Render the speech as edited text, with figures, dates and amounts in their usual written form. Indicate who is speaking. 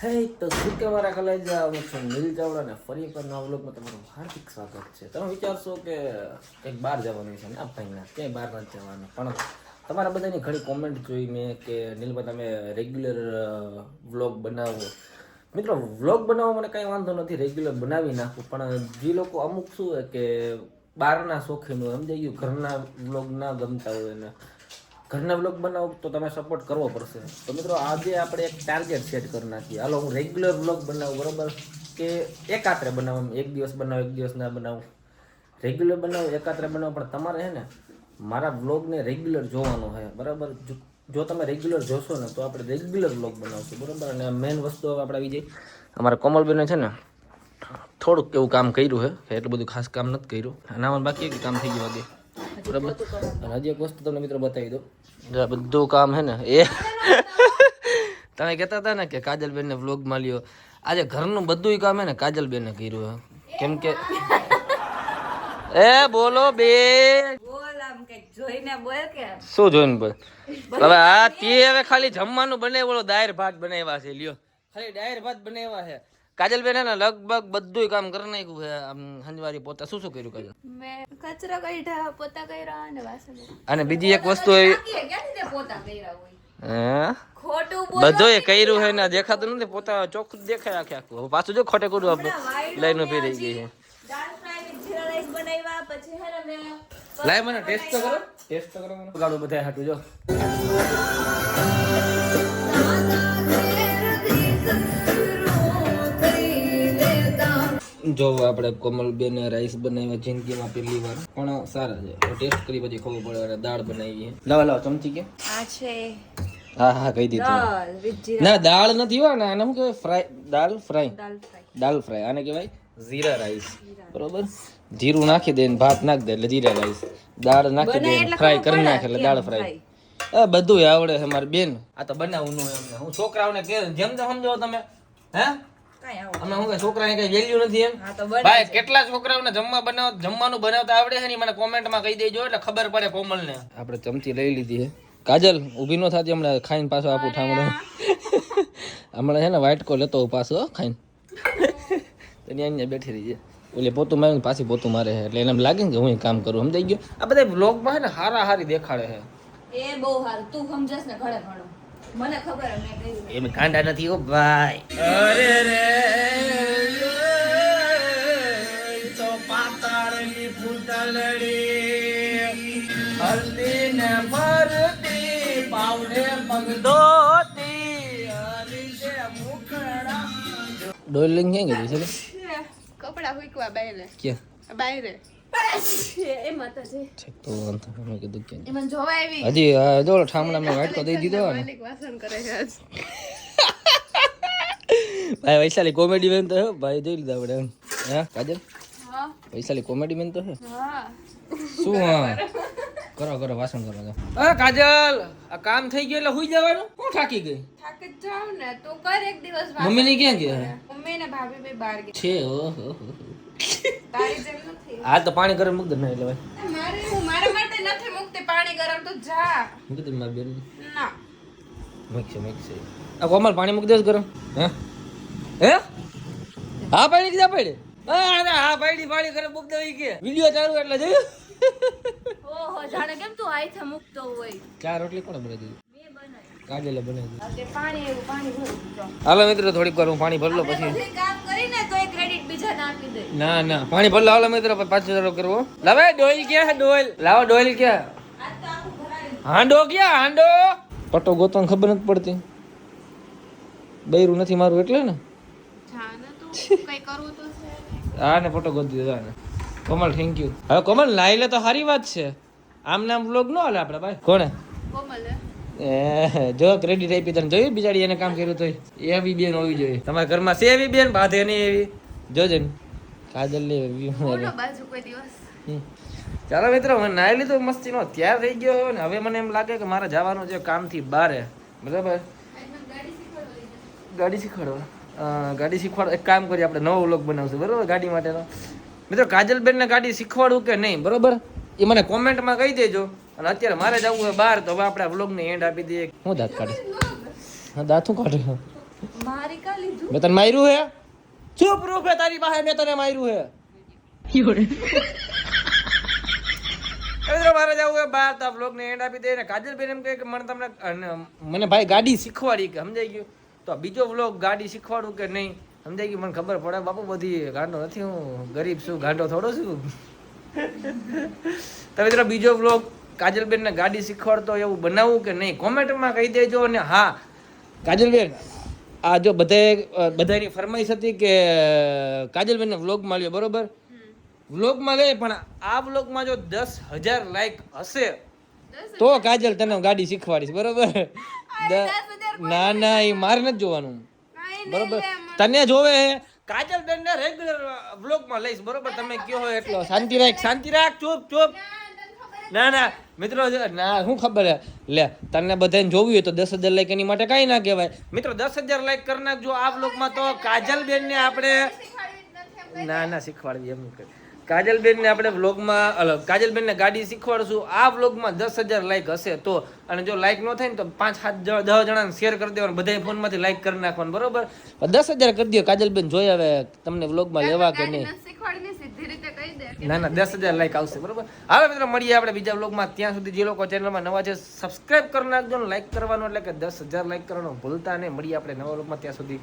Speaker 1: હે તો શું કે મારા કલેજા હું છું નીલ ચાવડા ને ફરી એકવાર નવા વ્લોગમાં તમારું હાર્દિક સ્વાગત છે. તમે વિચારશો કે એક બહાર જવાનું છે ને આ ભાઈના ક્યાંય બહાર નથી જવાનું, પણ તમારા બધાની ઘણી કોમેન્ટ જોઈ મેં કે નીલભાઈ તમે રેગ્યુલર વ્લોગ બનાવો. મિત્રો વ્લોગ બનાવવા મને કાંઈ વાંધો નથી, રેગ્યુલર બનાવી નાખું, પણ જે લોકો અમુક શું હોય કે બહારના શોખીન હોય, સમજાઈ ગયું, ઘરના વ્લોગ ના ગમતા હોય ને ઘરના વ્લોગ બનાવો તો તમે સપોર્ટ કરવો પડશે. તો મિત્રો આજે આપણે એક ટાર્ગેટ સેટ કરી નાખીએ, હાલો હું રેગ્યુલર વ્લોગ બનાવું, બરાબર, કે એકાત્રે બનાવું, એક દિવસ બનાવું એક દિવસ ના બનાવું, રેગ્યુલર બનાવું એકાત્રે બનાવું, પણ તમારે છે ને મારા વ્લોગને રેગ્યુલર જોવાનો છે, બરાબર. જો તમે રેગ્યુલર જોશો ને તો આપણે રેગ્યુલર વ્લોગ બનાવશું, બરાબર. અને મેઇન વસ્તુ હવે આપણે આવી જાય, અમારા કોમલબેને છે ને થોડુંક એવું કામ કર્યું છે, એટલું બધું ખાસ કામ નથી કર્યું, આનામાં બાકી એક કામ થઈ ગયું આજે, બરાબર. અને હજી એક વસ્તુ તમને મિત્રો બતાવી દો, બધું કામ છે ને એ તમે કહેતા હતા ને કે કાજલબેન ને વ્લોગમાં લ્યો, આજે ઘરનું બધું કામ હે ને કાજલબેન ને કર્યું છે, કેમ કે એ બોલો બે શું જોઈને બોલ હવે આ તે હવે ખાલી જમવાનું બનાવ્યો, દાળ ભાત બનાવ્યા છે, લ્યો ખાલી દાળ ભાત બનાવ્યા છે. કાજલબેન હે ને લગભગ બધું કામ કરી નાખ્યું છે, આમ હંજવારી પોતા શું કર્યું કાજલ?
Speaker 2: મેં કચરો કાઢ્યા, પોતા કર્યા અને વાસણ.
Speaker 1: અને બીજી એક વસ્તુ એવી બધું એ કર્યું છે ને દેખાતું નથી, પોતા ચોખ્ખું દેખાય આખે આખું. હવે પાછું જો ખોટે ખોટું આપણે લાઈન ઉભી રહી ગઈ છે. લાય મને ટેસ્ટ તો કરો, ટેસ્ટ તો કરો મને ગાડું બધા હાટું જો. જો આપણે કોમલબેન રાઈસ બનાવ્યા જિંદગીમાં પહેલી વાર, પણ સારા છે, ટેસ્ટ કરી પછી ખબર પડે. દાળ બનાવી, લાવ ચમચી કે
Speaker 2: આ છે
Speaker 1: હા કહી દીધું. ના દાળ નથી હો, ને આને શું કહેવાય? ફ્રાય દાળ, ફ્રાય દાળ ફ્રાય, આને કહેવાય જીરા રાઈસ, બરોબર. જીરું નાખી દે ને ભાત નાખી દે એટલે જીરા રાઈસ, દાળ નાખી દે ફ્રાય કરી નાખે એટલે દાળ ફ્રાય. બધું આવડે છે મારી બેન, આ તો બનાવવું ન હોય અમને. હું છોકરાઓને કે જેમ તો સમજો તમે, હે અમે હું છોકરાને કઈ વેલ્યુ નથી એમ? ભાઈ કેટલા છોકરાઓને જમવાનું બનાવતા આવડે છે ને મને કોમેન્ટમાં કહી દેજો એટલે ખબર પડે કોમલને. આપણે ચમચી લઈ લીધી છે. કાજલ ઊભી ન થતી, હમણાં ખાઈને પાછો આપું ઠામડો. હમણાં છે ને વાઇટકો લેતો પાછો ખાઈને, તો અહીંયા બેઠી રહી છે. ઓલે પોતું મારે પાછી પોતું મારે છે, એટલે એને લાગે ને કે હું કામ કરું, સમજાઈ ગયો. આ બધા વ્લોગમાં છે ને હારા હારી દેખાડે છે,
Speaker 2: એ બહુ સારું, તું સમજસ ને ઘણે ઘણું મને ખબર મે કહ્યું
Speaker 1: એમ કાંડા નથી હો ભાઈ. અરે રે તો પાતાળની ફૂટલડી હલ્દી ને ભરતી પાવડે પગદોતી હરીશે મુખડા. ડોલિંગ ક્યાં ગઈ છે?
Speaker 2: કપડા હુકવા બાયરે
Speaker 1: ક્યાં
Speaker 2: બાયરે એમાં તો છે
Speaker 1: તો મેં કીધું કે
Speaker 2: એમાં જોવા આવી
Speaker 1: હજી જો ઠામડા મેં વાટકો દઈ દીધો ને.
Speaker 2: માલિક વાસણ કરે છે આજ.
Speaker 1: ભાઈ વૈશાલી કોમેડી મેન તો હે ભાઈ, જોઈ લીધા આપણે એમ. હે કાજલ
Speaker 2: હા
Speaker 1: વૈશાલી કોમેડી મેન તો હે.
Speaker 2: હા
Speaker 1: શું? હા કરો વાસણ કરો. કાજલ આ કામ થઈ ગયું એટલે હુઈ જવાનું, હું થાકી ગઈ.
Speaker 2: થાકી જ જાવ ને તો કર એક દિવસ
Speaker 1: મમ્મી ને ક્યાં ગયા?
Speaker 2: મમ્મી ને ભાભી બે બહાર ગયા
Speaker 1: છે. ઓહો
Speaker 2: તારી જેમ નથી.
Speaker 1: હાલ તો પાણી ગરમ મૂક દે ને એટલે ભાઈ.
Speaker 2: મારા માટે નથી મૂકતી પાણી ગરમ, તો જા.
Speaker 1: મૂકી દે મારી બેન.
Speaker 2: ના
Speaker 1: મૂકશે આ કોમલ પાણી મૂકી દેસ ગરમ. હે હા પાણી કીધા પડે. હા પાણી ગરમ મૂક દે કે વિડિયો ચાલુ એટલે જોયું.
Speaker 2: ઓહો જાણે કેમ તું આઈથા મૂકતો હોય.
Speaker 1: ચાર રોટલી કોણે બનાવી દીધી?
Speaker 2: મેં બનાવી.
Speaker 1: કાજલે બનાવી દીધી.
Speaker 2: આજે પાણી ભરું જો.
Speaker 1: હાલો મિત્રો થોડીક વાર હું પાણી ભરી લો પછી.
Speaker 2: બધું કામ કરીને તો એ ક્રેડિટ બીજાને આપી દે.
Speaker 1: ના પાણી ભરી લો. હાલો મિત્રો પાછો ચાલુ કરવો. લાવે ડોલ ક્યાં હે? ડોલ લાવો. ડોલ ક્યાં?
Speaker 2: આજ તો આખું ભરાયું.
Speaker 1: હાંડો ક્યાં? હાંડો પટો ગોતવાનું ખબર નથી પડતી, બૈરું નથી મારું એટલે ને.
Speaker 2: જાને તું કઈ કરવું તો છે.
Speaker 1: હા ને ફોટો ગોતી દીધો ને. કોમલ થેન્ક યુ. હવે કોમલ નાઈ લે તો સારી વાત છે, આમ નામ વ્લોગ ન હાલે આપણે ભાઈ. કોણે
Speaker 2: કોમલ
Speaker 1: જો ક્રેડિટ આપી તને જોયું બિચારી એને કામ કર્યું તો એવી બેન હોવી જોઈએ તમારા ઘરમાં. છે એવી બેન બાધે નહીં એવી જોજે ને કાજલ ને
Speaker 2: બોલો બાજુ કોઈ દિવસ.
Speaker 1: ચાલો મિત્રો મને નાઈ લીધો મસ્તી નો તૈયાર થઈ ગયો ને હવે મને એમ લાગે કે મારે જવાનું છે કામથી બારે, બરાબર. ગાડી શીખવાડો. એક કામ કરીએ આપણે નવો વ્લોગ બનાવશું, બરાબર, ગાડી માટેનો. મિત્રો કાજલબેન ને ગાડી શીખવાડું કે નહીં, બરોબર, એ મને કોમેન્ટમાં કહી દેજો. અને અત્યારે મારે જવું હોય બહાર તો હવે આપણે વ્લોગને એન્ડ આપી દઈએ. હું દાંત કાઢે? હા દાંત શું કાઢે?
Speaker 2: મારી કા લીધું
Speaker 1: મેં તને માર્યું હે? શું પ્રૂફ હે તારી પાસે મેં તને માર્યું હે? મિત્રો મારે જવું હે બહાર, તો વ્લોગ ને એન્ડ આપી દે ને કાજલબેન એમ કહે કે મને ભાઈ ગાડી શીખવાડી કે સમજાઈ ગયું. તો આ બીજો વ્લોગ ગાડી શીખવાડું કે નહીં સમજાઈ ગયું, મને ખબર પડે બાપુ બધી ગાંડો નથી, હું ગરીબ છું, ગાંડો થોડો છું. તો મિત્રો બીજો વ્લોગ કાજલબેન ને ગાડી શીખવાડતો એવું બનાવવું કે નહીં કોમેન્ટમાં કહી દેજો. અને હા કાજલબેન, આ જો બધાની ફરમાઈશ હતી કે કાજલબેન ને વ્લોગમાં લ્યો, બરોબર વ્લોગમાં લે, પણ આ વ્લોગમાં જો 10,000 લાઈક હશે તો કાજલ તને ગાડી શીખવાડીશ, બરોબર? ના ના એ મારે નથી જોવાનું, બરોબર? તને જોવે કાજલબેન ને રેગ્યુલર વ્લોગમાં લઈશ, બરોબર? તમે કયો હોય એટલો. શાંતિ રાખ, ચૂપ. ના ના મિત્રો, ના શું ખબર હે, લે તને બધાને જોવું હોય તો 10,000 લાઈક એની માટે કાંઈ ના કહેવાય. મિત્રો 10,000 લાઈક કરી નાખજો આ વ્લોગમાં, તો કાજલબેન ને આપણે ના શીખવાડવી એમ કે કાજલબેન ને આપણે વ્લોગમાં કાજલબેન ને ગાડી શીખવાડશું આ વ્લોગમાં 10,000 લાઈક હશે તો. અને જો લાઈક ન થાય ને તો 5-7-10 જણાને શેર કરી દેવાનું, બધા ફોનમાંથી લાઈક કરી નાખવાનું, બરોબર? 10,000 કરી દો કાજલબેન, જોઈ હવે તમને વ્લોગમાં લેવા કે નહીં. ના 10,000 લાઈક આવશે, બરોબર? હાલો મિત્રો મળીએ આપણે બીજા વ્લોગમાં. ત્યાં સુધી જે લોકો ચેનલમાં નવા છે સબસ્ક્રાઇબ કરી નાખજો, લાઈક કરવાનું એટલે કે 10,000 લાઈક કરવાનું ભૂલતા નહીં. મળીએ આપણે નવા વ્લોગમાં, ત્યાં સુધી